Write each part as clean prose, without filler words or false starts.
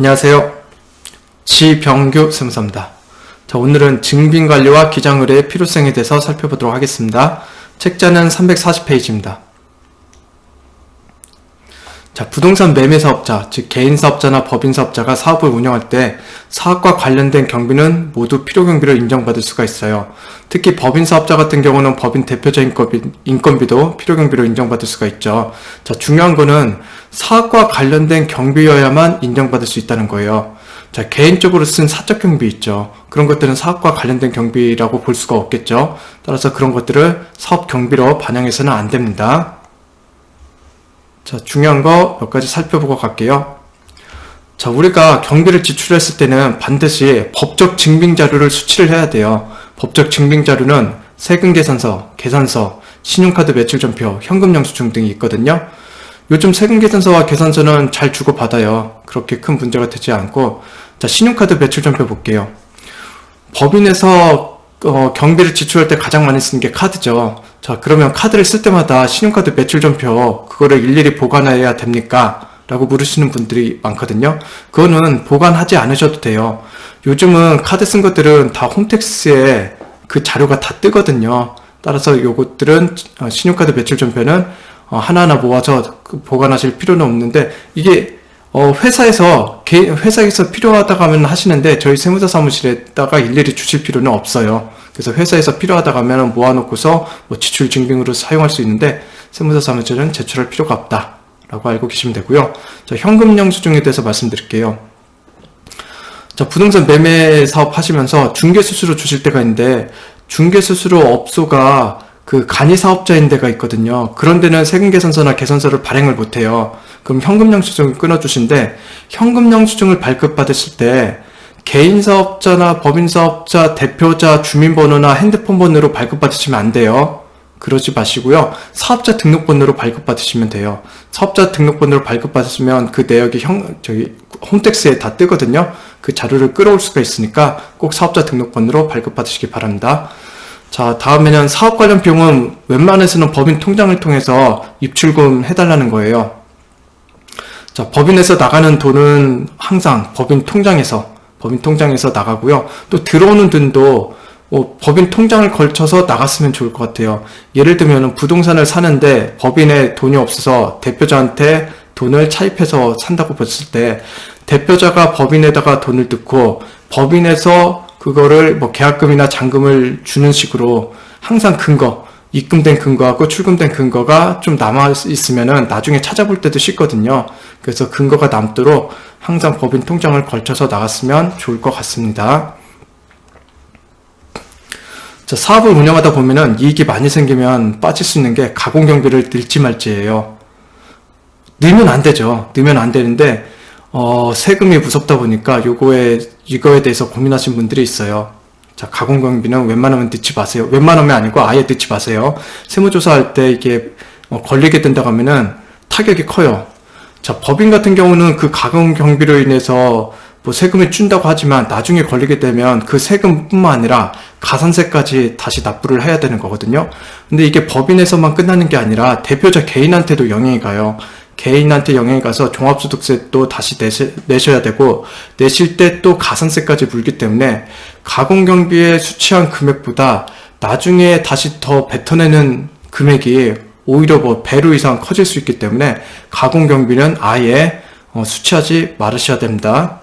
안녕하세요. 지병규 세무사입니다. 자, 오늘은 증빙관리와 기장의뢰의 필요성에 대해서 살펴보도록 하겠습니다. 책자는 340페이지입니다. 자, 부동산 매매 사업자, 즉 개인 사업자나 법인 사업자가 사업을 운영할 때 사업과 관련된 경비는 모두 필요 경비로 인정받을 수가 있어요. 특히 법인 사업자 같은 경우는 법인 대표자 인건비도 필요 경비로 인정받을 수가 있죠. 자, 중요한 거는 사업과 관련된 경비여야만 인정받을 수 있다는 거예요. 자, 개인적으로 쓴 사적 경비 있죠. 그런 것들은 사업과 관련된 경비라고 볼 수가 없겠죠. 따라서 그런 것들을 사업 경비로 반영해서는 안 됩니다. 자, 중요한 거 몇 가지 살펴보고 갈게요. 자, 우리가 경비를 지출했을 때는 반드시 법적 증빙 자료를 수치를 해야 돼요. 법적 증빙 자료는 세금 계산서, 계산서, 신용카드 매출전표, 현금 영수증 등이 있거든요. 요즘 세금 계산서와 계산서는 잘 주고받아요. 그렇게 큰 문제가 되지 않고. 자, 신용카드 매출전표 볼게요. 법인에서 경비를 지출할 때 가장 많이 쓰는 게 카드죠. 자, 그러면 카드를 쓸 때마다 신용카드 매출전표 그거를 일일이 보관해야 됩니까? 라고 물으시는 분들이 많거든요. 그거는 보관하지 않으셔도 돼요. 요즘은 카드 쓴 것들은 다 홈택스에 그 자료가 다 뜨거든요. 따라서 요것들은 신용카드 매출전표는 하나하나 모아서 보관하실 필요는 없는데, 이게 회사에서 필요하다고 하면 하시는데 저희 세무사 사무실에다가 일일이 주실 필요는 없어요. 그래서 회사에서 필요하다고 하면 모아놓고서 지출 증빙으로 사용할 수 있는데 세무사 사무실은 제출할 필요가 없다 라고 알고 계시면 되고요. 자, 현금 영수증에 대해서 말씀드릴게요. 자, 부동산 매매 사업 하시면서 중개수수료 주실 때가 있는데, 중개수수료 업소가 그 간이사업자인 데가 있거든요. 그런 데는 세금계산서나 계산서를 발행을 못해요. 그럼 현금영수증을 끊어주신데, 현금영수증을 발급받으실 때 개인사업자나 법인사업자 대표자 주민번호나 핸드폰번호로 발급받으시면 안 돼요. 그러지 마시고요. 사업자 등록번호로 발급받으시면 돼요. 사업자 등록번호로 발급받으시면 그 내역이 홈택스에 다 뜨거든요. 그 자료를 끌어올 수가 있으니까 꼭 사업자 등록번호로 발급받으시기 바랍니다. 자, 다음에는 사업 관련 비용은 웬만해서는 법인 통장을 통해서 입출금 해달라는 거예요. 자, 법인에서 나가는 돈은 항상 법인 통장에서 나가고요. 또 들어오는 돈도 법인 통장을 걸쳐서 나갔으면 좋을 것 같아요. 예를 들면 부동산을 사는데 법인에 돈이 없어서 대표자한테 돈을 차입해서 산다고 봤을 때, 대표자가 법인에다가 돈을 넣고 법인에서 그거를 계약금이나 잔금을 주는 식으로 항상 입금된 근거하고 출금된 근거가 좀 남아있으면은 나중에 찾아볼 때도 쉽거든요. 그래서 근거가 남도록 항상 법인 통장을 걸쳐서 나갔으면 좋을 것 같습니다. 자, 사업을 운영하다 보면은 이익이 많이 생기면 빠질 수 있는 게 가공경비를 넣지 말지예요. 넣으면 안 되죠. 넣으면 안 되는데, 세금이 무섭다 보니까 이거에 대해서 고민하신 분들이 있어요. 자, 가공경비는 웬만하면 넣지 마세요. 웬만하면 아니고 아예 넣지 마세요. 세무조사할 때 이게 걸리게 된다고 하면은 타격이 커요. 자, 법인 같은 경우는 그 가공경비로 인해서 세금을 준다고 하지만 나중에 걸리게 되면 그 세금뿐만 아니라 가산세까지 다시 납부를 해야 되는 거거든요. 근데 이게 법인에서만 끝나는 게 아니라 대표자 개인한테도 영향이 가요. 개인한테 영향이 가서 종합소득세도 다시 내셔야 되고, 내실 때 또 가산세까지 물기 때문에 가공경비에 수취한 금액보다 나중에 다시 더 뱉어내는 금액이 오히려 배로 이상 커질 수 있기 때문에 가공경비는 아예 수취하지 말으셔야 됩니다.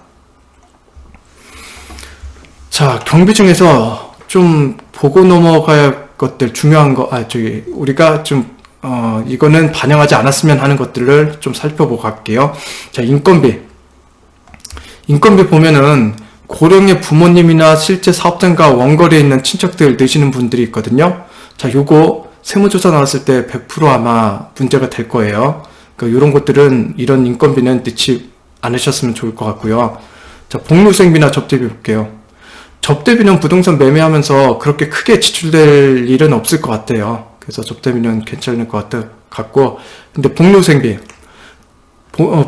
자, 경비 중에서 좀 보고 넘어가야 할 것들, 중요한 거, 우리가 좀 이거는 반영하지 않았으면 하는 것들을 좀 살펴보고 갈게요. 자, 인건비 보면은 고령의 부모님이나 실제 사업장과 원거리에 있는 친척들 넣으시는 분들이 있거든요. 자, 요거 세무조사 나왔을 때 100% 아마 문제가 될 거예요. 그러니까 요런 것들은, 이런 인건비는 넣지 않으셨으면 좋을 것 같고요. 자, 복리후생비나 접대비 볼게요. 접대비는 부동산 매매하면서 그렇게 크게 지출될 일은 없을 것 같아요. 그래서 접대비는 괜찮을 것 같고, 근데 복리후생비,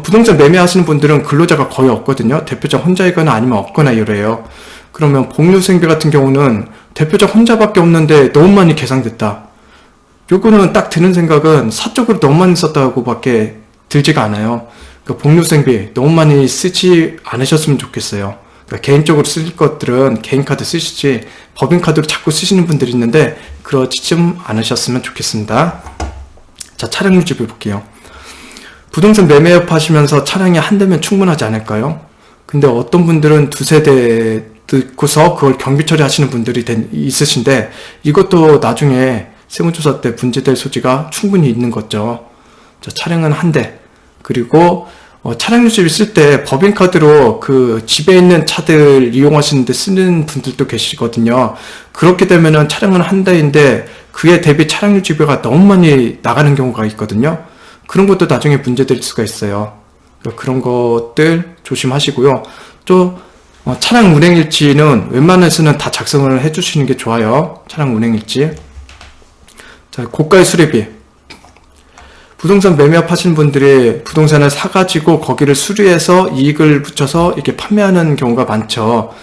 부동산 매매하시는 분들은 근로자가 거의 없거든요. 대표자 혼자이거나 아니면 없거나 이래요. 그러면 복리후생비 같은 경우는 대표자 혼자밖에 없는데 너무 많이 계상됐다. 요거는 딱 드는 생각은 사적으로 너무 많이 썼다고 밖에 들지가 않아요. 그러니까 복류생비 너무 많이 쓰지 않으셨으면 좋겠어요. 그러니까 개인적으로 쓰실 것들은 개인카드 쓰시지 법인카드로 자꾸 쓰시는 분들이 있는데 그러지 좀 않으셨으면 좋겠습니다. 자, 차량 유지비 볼게요. 부동산 매매업 하시면서 차량이 한 대면 충분하지 않을까요? 근데 어떤 분들은 두세 대 듣고서 그걸 경비 처리하시는 분들이 있으신데 이것도 나중에 세무조사 때 문제될 소지가 충분히 있는 거죠. 자, 차량은 한 대. 그리고 차량 유지비 쓸 때 법인카드로 그 집에 있는 차들 이용하시는데 쓰는 분들도 계시거든요. 그렇게 되면은 차량은 한 대인데 그에 대비 차량 유지비가 너무 많이 나가는 경우가 있거든요. 그런 것도 나중에 문제될 수가 있어요. 그런 것들 조심하시고요. 또 차량 운행일지는 웬만해서는 다 작성을 해주시는 게 좋아요. 차량 운행일지. 자, 고가의 수리비. 부동산 매매업 하시는 분들이 부동산을 사가지고 거기를 수리해서 이익을 붙여서 이렇게 판매하는 경우가 많죠.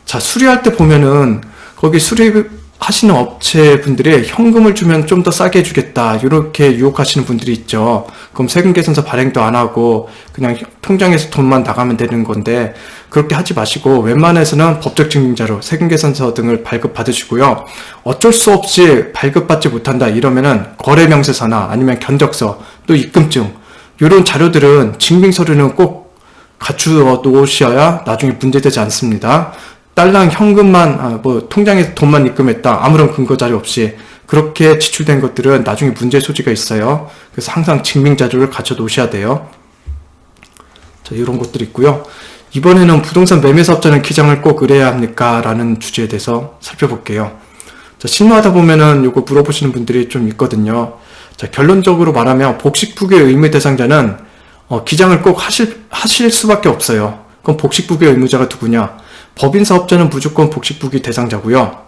자, 수리할 때 보면은 거기 수리하시는 업체 분들이 현금을 주면 좀 더 싸게 해주겠다 이렇게 유혹하시는 분들이 있죠. 그럼 세금계산서 발행도 안 하고 그냥 통장에서 돈만 나가면 되는 건데 그렇게 하지 마시고 웬만해서는 법적 증빙자료, 세금계산서 등을 발급받으시고요. 어쩔 수 없이 발급받지 못한다 이러면은 거래명세서나 아니면 견적서, 또 입금증 이런 자료들은 증빙서류는 꼭 갖추어 놓으셔야 나중에 문제되지 않습니다. 딸랑 현금만 통장에서 돈만 입금했다 아무런 근거 자료 없이 그렇게 지출된 것들은 나중에 문제 소지가 있어요. 그래서 항상 증빙 자료를 갖춰 놓으셔야 돼요. 자, 이런 것들이 있고요. 이번에는 부동산 매매 사업자는 기장을 꼭 의뢰해야 합니까? 라는 주제에 대해서 살펴볼게요. 자, 실무하다 보면은 이거 물어보시는 분들이 좀 있거든요. 자, 결론적으로 말하면 복식부기의 의무 대상자는 기장을 꼭 하실 수밖에 없어요. 그럼 복식부기의 의무자가 누구냐? 법인 사업자는 무조건 복식부기 대상자고요.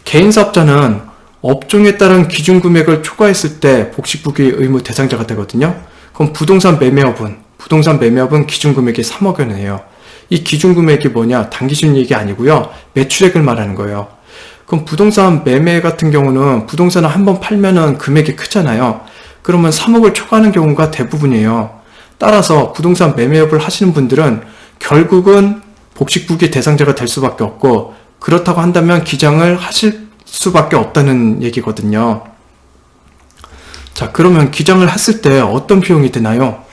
개인 사업자는 업종에 따른 기준 금액을 초과했을 때 복식부기 의무 대상자가 되거든요. 그럼 부동산 매매업은 기준 금액이 3억 원이에요. 이 기준 금액이 뭐냐? 단기준 이익이 아니고요. 매출액을 말하는 거예요. 그럼 부동산 매매 같은 경우는 부동산을 한번 팔면은 금액이 크잖아요. 그러면 3억을 초과하는 경우가 대부분이에요. 따라서 부동산 매매업을 하시는 분들은 결국은 복식부기 대상자가 될 수밖에 없고 그렇다고 한다면 기장을 하실 수밖에 없다는 얘기거든요. 자, 그러면 기장을 했을 때 어떤 비용이 드나요?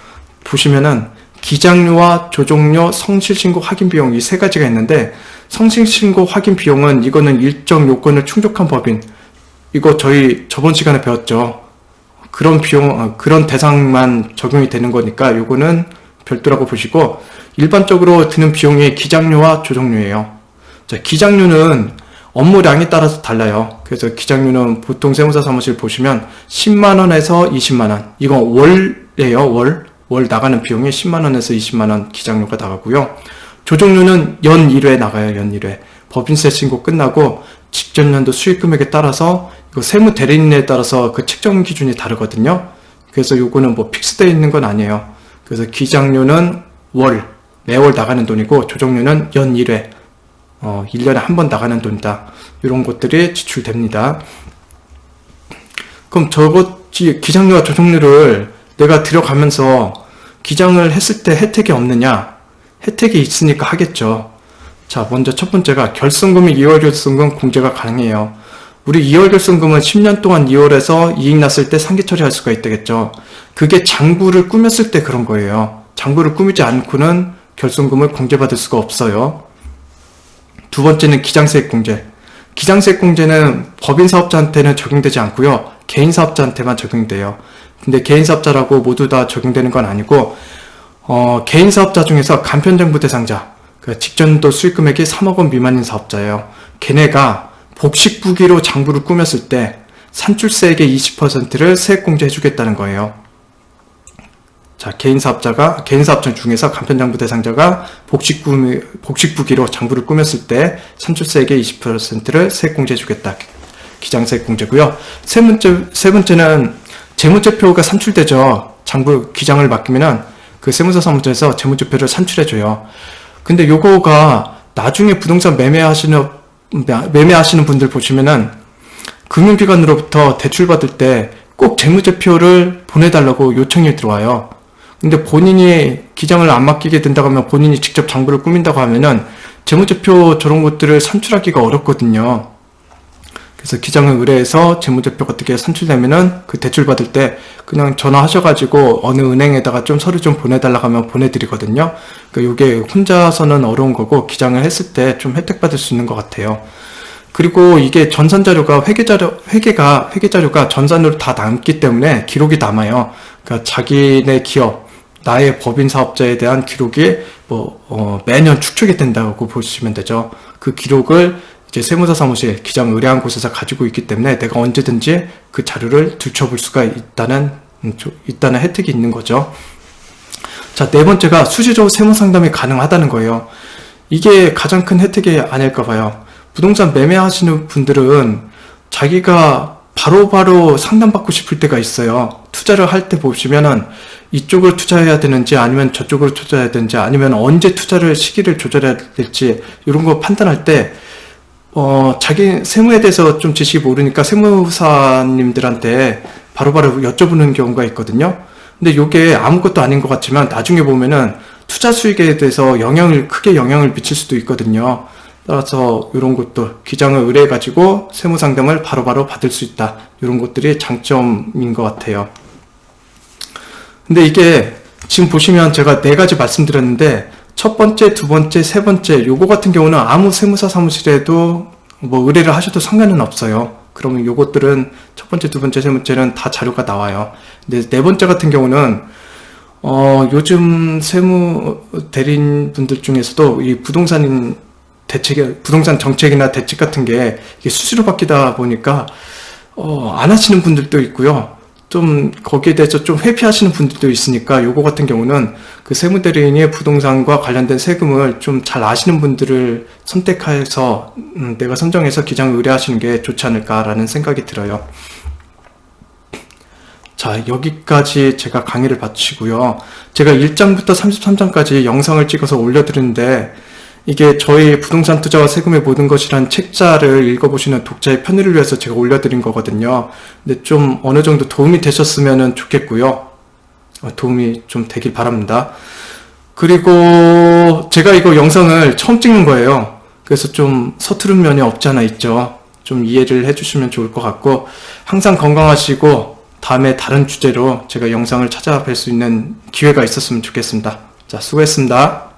보시면은 기장료와 조정료, 성실신고 확인 비용 이 세 가지가 있는데 성실신고 확인 비용은 이거는 일정 요건을 충족한 법인 이거 저희 저번 시간에 배웠죠. 그런 비용, 그런 대상만 적용이 되는 거니까 요거는 별도라고 보시고 일반적으로 드는 비용이 기장료와 조정료예요. 자, 기장료는 업무량에 따라서 달라요. 그래서 기장료는 보통 세무사 사무실 보시면 10만원에서 20만원. 이건 월이에요. 월 나가는 비용이 10만원에서 20만원 기장료가 나가고요. 조정료는 연 1회 나가요. 연 1회. 법인세 신고 끝나고 직전 연도 수익 금액에 따라서 이거 세무 대리인에 따라서 그 책정 기준이 다르거든요. 그래서 요거는 뭐 픽스되어 있는 건 아니에요. 그래서 기장료는 매월 나가는 돈이고 조정료는 연 1회 1년에 한 번 나가는 돈이다. 이런 것들이 지출됩니다. 그럼 기장료와 조정료를 내가 들여가면서 기장을 했을 때 혜택이 없느냐? 혜택이 있으니까 하겠죠. 자, 먼저 첫 번째가 결손금이 2월 결손금 공제가 가능해요. 우리 2월 결손금은 10년 동안 2월에서 이익 났을 때 상기 처리할 수가 있다겠죠. 그게 장부를 꾸몄을 때 그런 거예요. 장부를 꾸미지 않고는 결손금을 공제받을 수가 없어요. 두 번째는 기장세액 공제. 기장세액 공제는 법인 사업자한테는 적용되지 않고요. 개인 사업자한테만 적용돼요. 근데 개인 사업자라고 모두 다 적용되는 건 아니고 개인 사업자 중에서 간편정부 대상자, 직전도 수익금액이 3억 원 미만인 사업자예요. 걔네가 복식부기로 장부를 꾸몄을 때 산출세액의 20%를 세액공제 해주겠다는 거예요. 자, 개인 사업자 중에서 간편장부 대상자가 복식부기로 장부를 꾸몄을 때 산출세액의 20%를 세액공제 해주겠다. 기장세액공제고요. 세 번째는 재무제표가 산출되죠. 장부 기장을 맡기면은 그 세무사 사무소에서 재무제표를 산출해줘요. 근데 요거가 나중에 부동산 매매하시는 분들 보시면은 금융기관으로부터 대출받을 때 꼭 재무제표를 보내달라고 요청이 들어와요. 근데 본인이 기장을 안 맡기게 된다고 하면 본인이 직접 장부를 꾸민다고 하면은 재무제표 저런 것들을 산출하기가 어렵거든요. 그래서 기장을 의뢰해서 재무제표가 어떻게 산출되면은 그 대출 받을 때 그냥 전화하셔가지고 어느 은행에다가 좀 서류 좀 보내달라고 하면 보내드리거든요. 그러니까 이게 혼자서는 어려운 거고 기장을 했을 때 좀 혜택 받을 수 있는 것 같아요. 그리고 이게 전산자료가 회계자료가 전산으로 다 남기 때문에 기록이 남아요. 그러니까 자기네 기업, 나의 법인 사업자에 대한 기록이 매년 축적이 된다고 보시면 되죠. 그 기록을 이제 세무사 사무실, 기장 의뢰한 곳에서 가지고 있기 때문에 내가 언제든지 그 자료를 들춰볼 수가 있다는 혜택이 있는 거죠. 자, 네 번째가 수시로 세무 상담이 가능하다는 거예요. 이게 가장 큰 혜택이 아닐까 봐요. 부동산 매매하시는 분들은 자기가 바로바로 상담받고 싶을 때가 있어요. 투자를 할 때 보시면은 이쪽을 투자해야 되는지 아니면 저쪽을 투자해야 되는지 아니면 언제 투자를 시기를 조절해야 될지 이런 거 판단할 때 자기 세무에 대해서 좀 지식이 모르니까 세무사님들한테 바로바로 여쭤보는 경우가 있거든요. 근데 이게 아무것도 아닌 것 같지만 나중에 보면은 투자 수익에 대해서 크게 영향을 미칠 수도 있거든요. 따라서 이런 것도 기장을 의뢰해가지고 세무 상담을 바로바로 받을 수 있다. 이런 것들이 장점인 것 같아요. 근데 이게 지금 보시면 제가 네 가지 말씀드렸는데 첫 번째, 두 번째, 세 번째 요거 같은 경우는 아무 세무사 사무실에도 의뢰를 하셔도 상관은 없어요. 그러면 요것들은 첫 번째, 두 번째, 세 번째는 다 자료가 나와요. 근데 네 번째 같은 경우는 요즘 세무 대리인 분들 중에서도 이 부동산 정책이나 대책 같은 게 이게 수시로 바뀌다 보니까 안 하시는 분들도 있고요. 좀 거기에 대해서 좀 회피하시는 분들도 있으니까 요거 같은 경우는 그 세무대리인이 부동산과 관련된 세금을 좀 잘 아시는 분들을 선택해서 내가 선정해서 기장 의뢰하시는 게 좋지 않을까라는 생각이 들어요. 자, 여기까지 제가 강의를 마치고요. 제가 1장부터 33장까지 영상을 찍어서 올려드리는데 이게 저희 부동산 투자와 세금의 모든 것이란 책자를 읽어보시는 독자의 편의를 위해서 제가 올려드린 거거든요. 근데 좀 어느 정도 도움이 되셨으면 좋겠고요. 도움이 좀 되길 바랍니다. 그리고 제가 이거 영상을 처음 찍는 거예요. 그래서 좀 서투른 면이 없지 않아 있죠. 좀 이해를 해주시면 좋을 것 같고 항상 건강하시고 다음에 다른 주제로 제가 영상을 찾아뵐 수 있는 기회가 있었으면 좋겠습니다. 자, 수고했습니다.